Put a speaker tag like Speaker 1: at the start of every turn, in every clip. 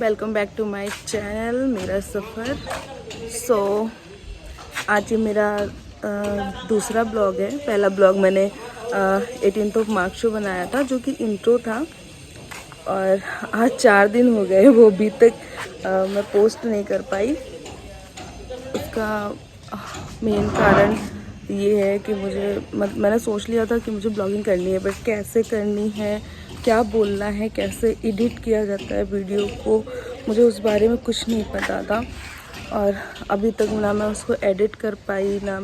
Speaker 1: Welcome back to my channel मेरा सफ़र। आज ये मेरा दूसरा ब्लॉग है। पहला ब्लॉग मैंने 18 मार्च को बनाया था जो कि इंट्रो था, और आज 4 दिन हो गए वो अभी तक मैं पोस्ट नहीं कर पाई। उसका मेन कारण ये है कि मैंने सोच लिया था कि मुझे ब्लॉगिंग करनी है, बट कैसे करनी है, क्या बोलना है, कैसे एडिट किया जाता है वीडियो को, मुझे उस बारे में कुछ नहीं पता था। और अभी तक ना मैं उसको एडिट कर पाई, ना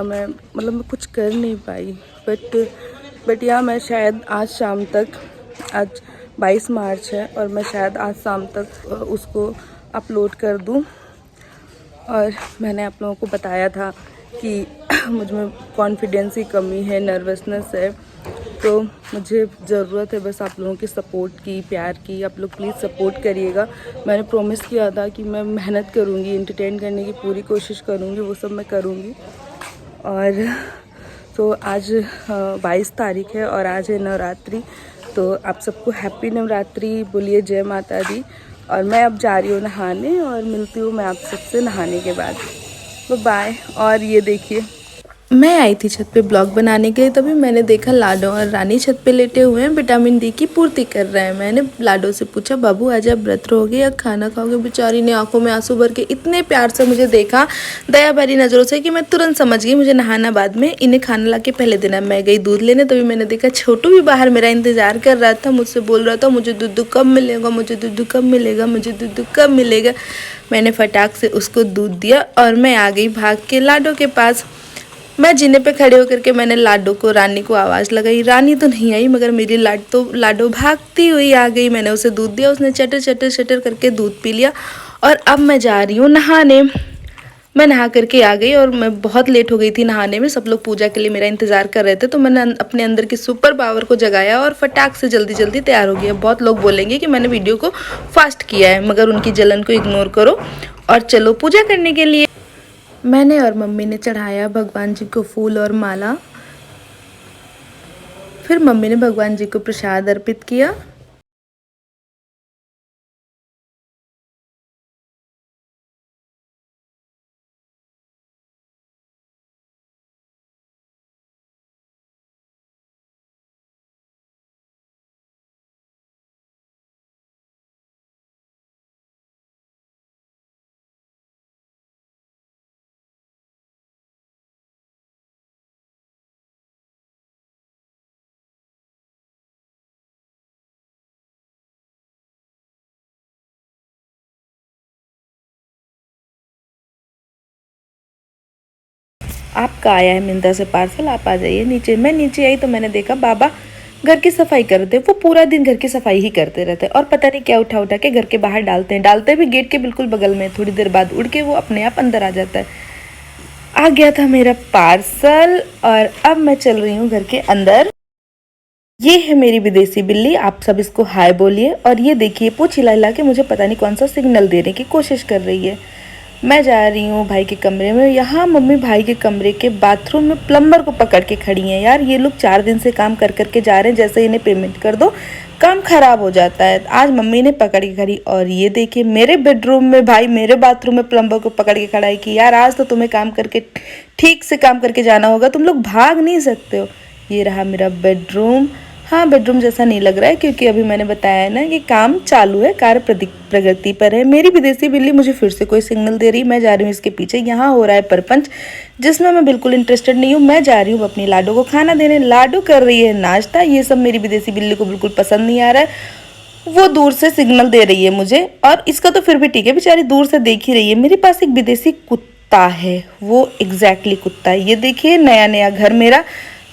Speaker 1: मैं मतलब मैं कुछ कर नहीं पाई। बट या मैं शायद आज शाम तक, आज 22 मार्च है और मैं शायद आज शाम तक उसको अपलोड कर दूं। और मैंने आप लोगों को बताया था कि मुझ में कॉन्फिडेंस की कमी है, नर्वसनेस है, तो मुझे ज़रूरत है बस आप लोगों की सपोर्ट की, प्यार की। आप लोग प्लीज़ सपोर्ट करिएगा। मैंने प्रॉमिस किया था कि मैं मेहनत करूँगी, एंटरटेन करने की पूरी कोशिश करूँगी, वो सब मैं करूँगी। और तो आज 22 तारीख है और आज है नवरात्रि, तो आप सबको हैप्पी नवरात्रि बोलिए, जय माता दी। और मैं अब जा रही हूँ नहाने और मिलती हूँ मैं आप सबसे नहाने के बाद। बाय। और ये देखिए, मैं आई थी छत पे ब्लॉग बनाने के लिए, तभी मैंने देखा लाडो और रानी छत पे लेटे हुए हैं, विटामिन डी की पूर्ति कर रहे हैं। मैंने लाडो से पूछा, बाबू आज आप व्रत रहोगे या खाना खाओगे? बेचारी ने आंखों में आंसू भर के इतने प्यार से मुझे देखा, दया भरी नज़रों से, कि मैं तुरंत समझ गई मुझे नहाना बाद में, इन्हें खाना ला के पहले देना। मैं गई दूध लेने, तभी मैंने देखा छोटू भी बाहर मेरा इंतजार कर रहा था, मुझसे बोल रहा था मुझे दूध कब मिलेगा, मुझे दूध कब मिलेगा, मुझे दूध कब मिलेगा। मैंने फटाक से उसको दूध दिया और मैं आ गई भाग के लाडो के पास। मैं जीने पे खड़े होकर के मैंने रानी को आवाज़ लगाई। रानी तो नहीं आई, मगर मेरी लाडो भागती हुई आ गई। मैंने उसे दूध दिया, उसने चटर चटर चटर करके दूध पी लिया। और अब मैं जा रही हूँ नहाने। मैं नहा करके आ गई और मैं बहुत लेट हो गई थी नहाने में। सब लोग पूजा के लिए मेरा इंतज़ार कर रहे थे, तो मैंने अपने अंदर की सुपर पावर को जगाया और फटाक से जल्दी जल्दी तैयार हो गया। बहुत लोग बोलेंगे कि मैंने वीडियो को फास्ट किया है, मगर उनकी जलन को इग्नोर करो और चलो पूजा करने के लिए। मैंने और मम्मी ने चढ़ाया भगवान जी को फूल और माला। फिर मम्मी ने भगवान जी को प्रसाद अर्पित किया। आपका आया है मिंत्रा से पार्सल, आप आ जाइए नीचे। मैं नीचे आई तो मैंने देखा बाबा घर की सफाई कर रहे थे। वो पूरा दिन घर की सफाई ही करते रहते और पता नहीं क्या उठा उठा के घर के बाहर डालते भी गेट के बिल्कुल बगल में। थोड़ी देर बाद उड़ के वो अपने आप अंदर आ जाता है। आ गया था मेरा पार्सल और अब मैं चल रही हूँ घर के अंदर। ये है मेरी विदेशी बिल्ली, आप सब इसको हाय बोलिए। और ये देखिए पूंछ हिला हिला के मुझे पता नहीं कौन सा सिग्नल देने की कोशिश कर रही है। मैं जा रही हूँ भाई के कमरे में। यहाँ मम्मी भाई के कमरे के बाथरूम में प्लम्बर को पकड़ के खड़ी हैं। यार ये लोग 4 दिन से काम कर करके जा रहे हैं, जैसे इन्हें पेमेंट कर दो काम खराब हो जाता है। आज मम्मी ने पकड़ के खड़ी। और ये देखिए मेरे बेडरूम में भाई मेरे बाथरूम में प्लम्बर को पकड़ के खड़ा है कि यार आज तो तुम्हें काम करके ठीक से काम करके जाना होगा, तुम लोग भाग नहीं सकते हो। ये रहा मेरा बेडरूम। हाँ, बेडरूम जैसा नहीं लग रहा है क्योंकि अभी मैंने बताया ना कि काम चालू है, कार्य प्रगति पर है। मेरी विदेशी बिल्ली मुझे फिर से कोई सिग्नल दे रही। मैं जा रही हूँ इसके पीछे। यहाँ हो रहा है परपंच, जिसमें मैं बिल्कुल इंटरेस्टेड नहीं हूँ। मैं जा रही हूँ अपनी लाडो को खाना देने। लाडो कर रही है नाश्ता। ये सब मेरी विदेशी बिल्ली को बिल्कुल पसंद नहीं आ रहा है। वो दूर से सिग्नल दे रही है मुझे, और इसका तो फिर भी ठीक है, बेचारी दूर से देख ही रही है। मेरे पास एक विदेशी कुत्ता है, वो एग्जैक्टली कुत्ता है। ये देखिए नया नया घर मेरा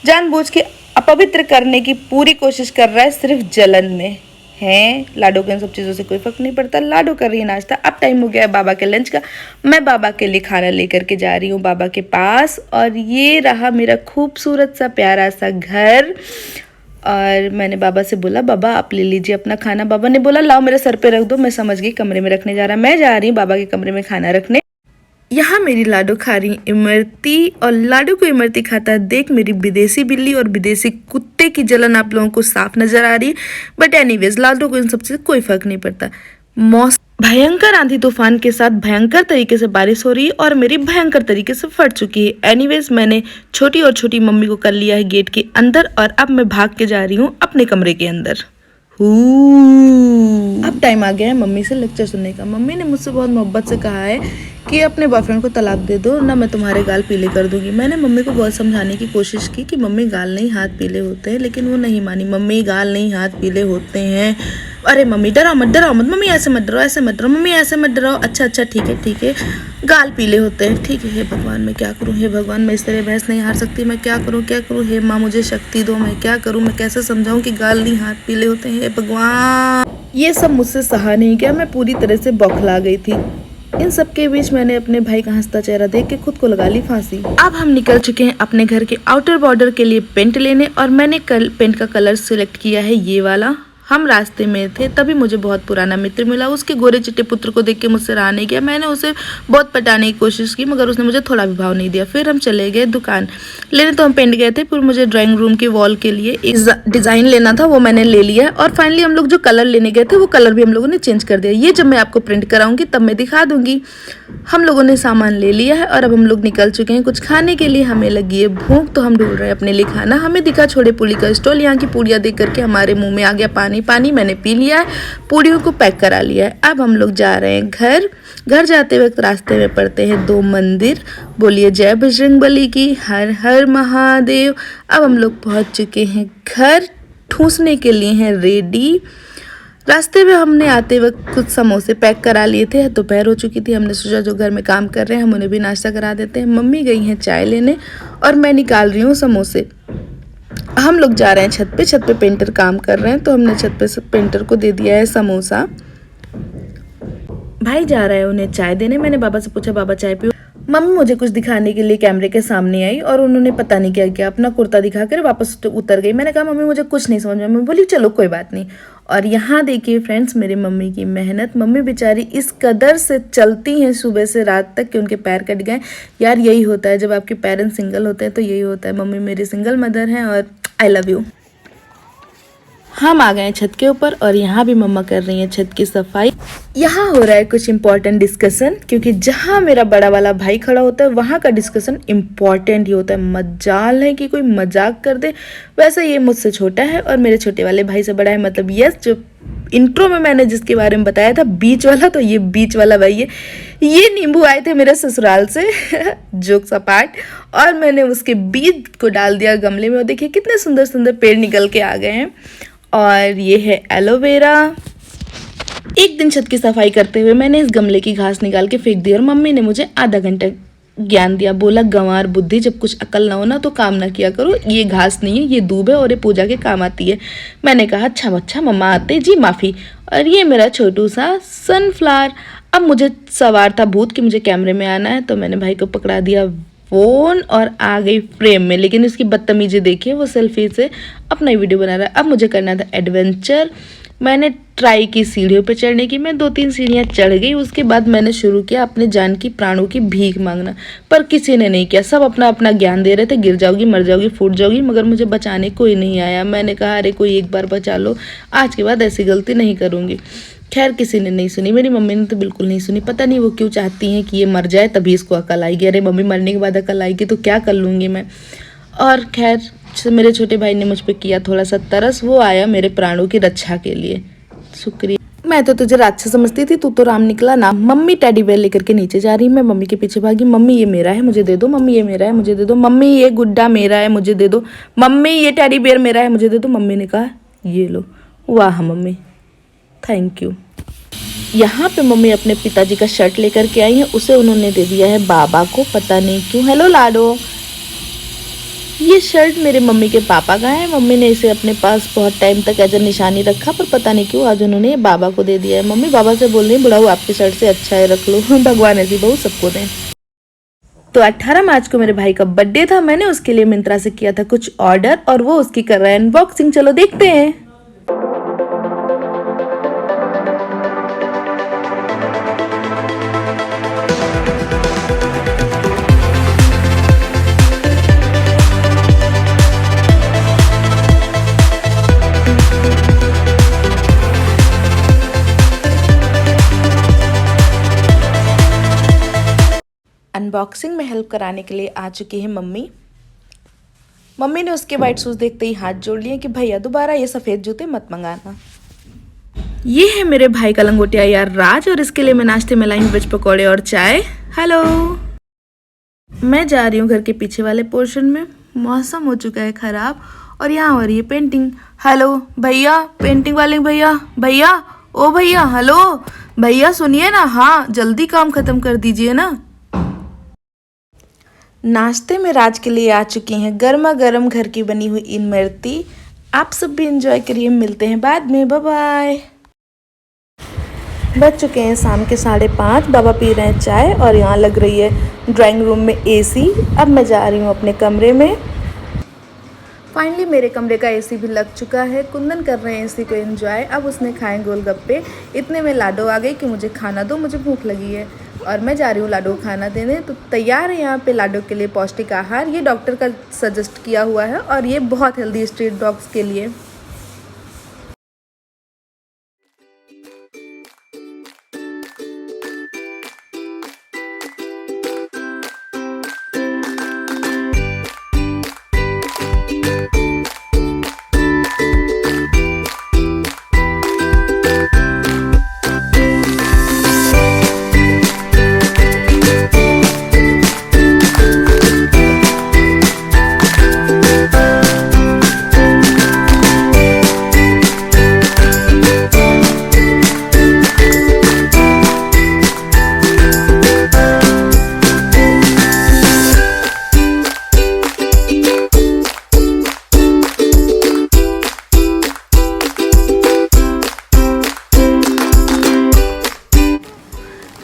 Speaker 1: जानबूझ के अपवित्र करने की पूरी कोशिश कर रहा है, सिर्फ जलन में है। लाडो को इन सब चीज़ों से कोई फर्क नहीं पड़ता। लाडो कर रही है नाश्ता। अब टाइम हो गया है बाबा के लंच का। मैं बाबा के लिए खाना लेकर के जा रही हूँ बाबा के पास। और ये रहा मेरा खूबसूरत सा प्यारा सा घर। और मैंने बाबा से बोला बाबा आप ले लीजिए अपना खाना। बाबा ने बोला लाओ मेरे सर पे रख दो। मैं समझ गई कमरे में रखने जा रहा है। मैं जा रही हूँ बाबा के कमरे में खाना रखने। यहाँ मेरी लाडो खा रही इमरती, और लाडो को इमरती खाता देख मेरी विदेशी बिल्ली और विदेशी कुत्ते की जलन आप लोगों को साफ नजर आ रही है। बट एनीवेज लाडो को इन सब से कोई फर्क नहीं पड़ता। मौसम भयंकर आंधी तूफान के साथ भयंकर तरीके से बारिश हो रही है और मेरी भयंकर तरीके से फट चुकी है। एनीवेज मैंने छोटी और छोटी मम्मी को कर लिया है गेट के अंदर और अब मैं भाग के जा रही हूँ अपने कमरे के अंदर। अब टाइम आ गया है मम्मी से लेक्चर सुनने का। मम्मी ने मुझसे बहुत मोहब्बत से कहा है कि अपने बॉयफ्रेंड को तलाक दे दो ना, मैं तुम्हारे गाल पीले कर दूंगी। मैंने मम्मी को बहुत समझाने की कोशिश की कि मम्मी गाल नहीं हाथ पीले होते हैं, लेकिन वो नहीं मानी। मम्मी गाल नहीं हाथ पीले होते हैं। अरे मम्मी डराओ मत मम्मी, ऐसे मत डराओ, ऐसे मत डराओ मम्मी, ऐसे मत डराओ। अच्छा ठीक है गाल पीले होते हैं, ठीक है। हे भगवान मैं क्या करूँ, हे भगवान मैं इस तरह बहस नहीं हार सकती, मैं क्या करूँ। हे माँ मुझे शक्ति दो, मैं क्या करूँ, मैं कैसे समझाऊँ कि गाल नहीं हाथ पीले होते हैं। हे भगवान, ये सब मुझसे सहा नहीं गया। मैं पूरी तरह से बौखला गई थी। इन सब के बीच मैंने अपने भाई का हंसता चेहरा देख के खुद को लगा ली फांसी। अब हम निकल चुके हैं अपने घर के आउटर बॉर्डर के लिए पेंट लेने और मैंने कल पेंट का कलर सिलेक्ट किया है ये वाला। हम रास्ते में थे तभी मुझे बहुत पुराना मित्र मिला। उसके गोरे चिट्टे पुत्र को देख के मुझसे रहा नहीं गया। मैंने उसे बहुत पटाने की कोशिश की मगर उसने मुझे थोड़ा भी भाव नहीं दिया। फिर हम चले गए दुकान लेने। तो हम पेंट गए थे, फिर मुझे ड्राइंग रूम के वॉल के लिए एक डिज़ाइन लेना था, वो मैंने ले लिया। और फाइनली हम लोग जो कलर लेने गए थे वो कलर भी हम लोगों ने चेंज कर दिया। ये जब मैं आपको प्रिंट कराऊंगी तब मैं दिखा दूंगी। हम लोगों ने सामान ले लिया है और अब हम लोग निकल चुके हैं कुछ खाने के लिए। हमें लगी है भूख तो हम ढूंढ रहे हैं अपने लिए खाना। हमें दिखा छोले पूड़ी का स्टॉल। यहाँ की पूड़ियाँ देख करके हमारे मुंह में आ गया पानी। मैंने पी लिया है, पूड़ियों को पैक करा लिया है। अब हम लोग जा रहे हैं घर जाते वक्त रास्ते में पड़ते हैं 2 मंदिर। बोलिए जय बजरंगबली की, हर हर महादेव। अब हम लोग पहुंच चुके हैं घर, ठूसने के लिए हैं रेडी। रास्ते में हमने आते वक्त कुछ समोसे पैक करा लिए थे। दोपहर हो चुकी थी। हमने सोचा जो घर में काम कर रहे हैं हम उन्हें भी नाश्ता करा देते हैं। मम्मी गई हैं चाय लेने और मैं निकाल रही हूँ समोसे। हम लोग जा रहे हैं छत पे पेंटर काम कर रहे हैं तो हमने छत पे से पेंटर को दे दिया है समोसा। भाई जा रहा है उन्हें चाय देने। मैंने बाबा से पूछा बाबा चाय पियो। मम्मी मुझे कुछ दिखाने के लिए कैमरे के सामने आई और उन्होंने पता नहीं क्या किया, अपना कुर्ता दिखाकर वापस उतर गई। मैंने कहा मम्मी मुझे कुछ नहीं समझ में। मम्मी बोली चलो कोई बात नहीं। और यहाँ देखिए फ्रेंड्स मेरी मम्मी की मेहनत। मम्मी बेचारी इस कदर से चलती हैं सुबह से रात तक कि उनके पैर कट गए। यार यही होता है जब आपके पेरेंट्स सिंगल होते हैं तो यही होता है। मम्मी मेरी सिंगल मदर हैं और आई लव यू। हम आ गए हैं छत के ऊपर और यहाँ भी मम्मा कर रही हैं छत की सफाई। यहाँ हो रहा है कुछ इम्पोर्टेंट डिस्कशन, क्योंकि जहाँ मेरा बड़ा वाला भाई खड़ा होता है वहाँ का डिस्कशन इम्पोर्टेंट ही होता है। मजाल है कि कोई मजाक कर दे। वैसे ये मुझसे छोटा है और मेरे छोटे वाले भाई से बड़ा है। मतलब यस, जो इंट्रो में मैंने जिसके बारे में बताया था बीच वाला, तो ये बीच वाला भाई है। ये नींबू आए थे मेरे ससुराल से जोक्स अपार्ट, और मैंने उसके बीज को डाल दिया गमले में। और देखिए कितने सुंदर सुंदर पेड़ निकल के आ गए हैं। और ये है एलोवेरा। एक दिन छत की सफाई करते हुए मैंने इस गमले की घास निकाल के फेंक दी और मम्मी ने मुझे आधा घंटा ज्ञान दिया। बोला गंवार बुद्धि, जब कुछ अकल ना हो ना तो काम ना किया करो। ये घास नहीं है, ये दूब है और ये पूजा के काम आती है। मैंने कहा अच्छा मम्मा आते जी, माफ़ी। और ये मेरा छोटू सा सनफ्लावर। अब मुझे सवार था भूत कि मुझे कैमरे में आना है, तो मैंने भाई को पकड़ा दिया फ़ोन और आ गई फ्रेम में। लेकिन इसकी बदतमीजी देखिए, वो सेल्फी से अपना ही वीडियो बना रहा है। अब मुझे करना था एडवेंचर। मैंने ट्राई की सीढ़ियों पे चढ़ने की। मैं 2-3 सीढ़ियाँ चढ़ गई। उसके बाद मैंने शुरू किया अपने जान की प्राणों की भीख मांगना, पर किसी ने नहीं किया। सब अपना अपना ज्ञान दे रहे थे, गिर जाओगी, मर जाओगी, फूट जाओगी, मगर मुझे बचाने कोई नहीं आया। मैंने कहा अरे कोई एक बार बचा लो, आज के बाद ऐसी गलती नहीं करूँगी। खैर किसी ने नहीं सुनी। मेरी मम्मी ने तो बिल्कुल नहीं सुनी। पता नहीं वो क्यों चाहती हैं कि ये मर जाए तभी इसको अकल आएगी। अरे मम्मी मरने के बाद अकल आएगी तो क्या कर लूँगी मैं। और खैर मेरे छोटे भाई ने मुझ पर किया थोड़ा सा तरस। वो आया मेरे प्राणों की रक्षा के लिए। शुक्रिया। मैं तो तुझे राक्षस समझती थी, तू तो राम निकला ना। मम्मी टेडी बेयर लेकर के नीचे जा रही। मैं मम्मी के पीछे भागी। मम्मी ये मेरा है मुझे दे दो, मम्मी ये मेरा है मुझे दे दो, मम्मी ये गुड्डा मेरा है मुझे दे दो, मम्मी ये टेडी बेयर मेरा है मुझे दे दो। मम्मी ने कहा ये लो। वाह मम्मी, थैंक यू। यहाँ पे मम्मी अपने पिताजी का शर्ट लेकर के आई है। उसे उन्होंने दे दिया है बाबा को, पता नहीं क्यों। हेलो लाडो। ये शर्ट मेरे मम्मी के पापा का है। मम्मी ने इसे अपने पास बहुत टाइम तक एज ए निशानी रखा, पर पता नहीं क्यों आज उन्होंने बाबा को दे दिया है। मम्मी बाबा से बोल रही है बुढ़ाऊ आपकी शर्ट से अच्छा है, रख लो। भगवान ऐसी बहू सबको दें। तो 18 मार्च को मेरे भाई का बर्थडे था। मैंने उसके लिए मिंत्रा से किया था कुछ ऑर्डर और वो उसकी कर रहा है अनबॉक्सिंग। चलो देखते हैं। अनबॉक्सिंग में हेल्प कराने के लिए आ चुकी है मम्मी। मम्मी ने उसके वाइट शूज़ देखते ही हाथ जोड़ लिए कि भैया दोबारा ये सफ़ेद जूते मत मंगाना। ये है मेरे भाई का लंगोटिया यार राज, और इसके लिए मैं नाश्ते में लाई हूँ वेज पकौड़े और चाय। हेलो, मैं जा रही हूँ घर के पीछे वाले पोर्शन में। मौसम हो चुका है ख़राब और यहाँ हो रही है पेंटिंग। हेलो भैया, पेंटिंग वाले भैया, भैया ओ भैया, हेलो भैया सुनिए ना, हाँ जल्दी काम ख़त्म कर दीजिए ना। नाश्ते में राज के लिए आ चुकी हैं गर्मा गर्म घर की बनी हुई इमरती। आप सब भी इंजॉय करिए, मिलते हैं बाद में, बाय बाय। बज चुके हैं शाम के 5:30। बाबा पी रहे हैं चाय और यहाँ लग रही है ड्राइंग रूम में एसी। अब मैं जा रही हूँ अपने कमरे में। फाइनली मेरे कमरे का एसी भी लग चुका है। कुंदन कर रहे हैं एसी को एंजॉय। अब उसने खाए गोलगप्पे। इतने में लाडो आ गई कि मुझे खाना दो, मुझे भूख लगी है, और मैं जा रही हूँ लाडो को खाना देने। तो तैयार है यहाँ पे लाडो के लिए पौष्टिक आहार। ये डॉक्टर का सजेस्ट किया हुआ है और ये बहुत हेल्दी स्ट्रीट डॉग्स के लिए।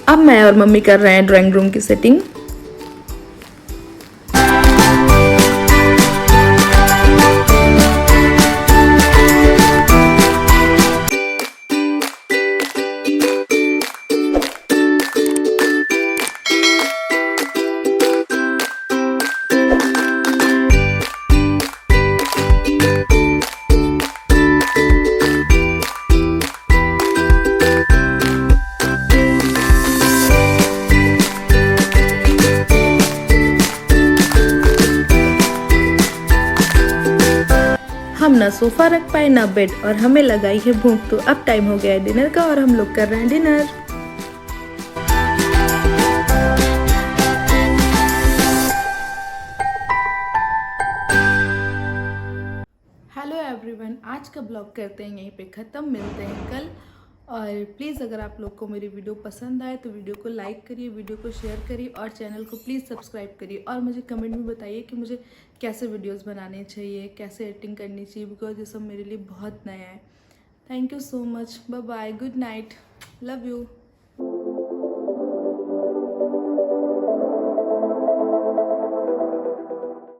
Speaker 1: अब मैं और मम्मी कर रहे हैं ड्राइंग रूम की सेटिंग। हम ना सोफा रख पाए ना बेड, और हमें लगाई है भूख। तो अब टाइम हो गया है डिनर का और हम लोग कर रहे हैं डिनर। हेलो एवरीवन, आज का ब्लॉग करते हैं यहीं पे ख़त्म। मिलते हैं कल। और प्लीज़ अगर आप लोग को मेरी वीडियो पसंद आए तो वीडियो को लाइक करिए, वीडियो को शेयर करिए और चैनल को प्लीज़ सब्सक्राइब करिए। और मुझे कमेंट में बताइए कि मुझे कैसे वीडियोस बनाने चाहिए, कैसे एडिटिंग करनी चाहिए, बिकॉज ये सब मेरे लिए बहुत नया है। Thank you so much, bye bye, good night, love you.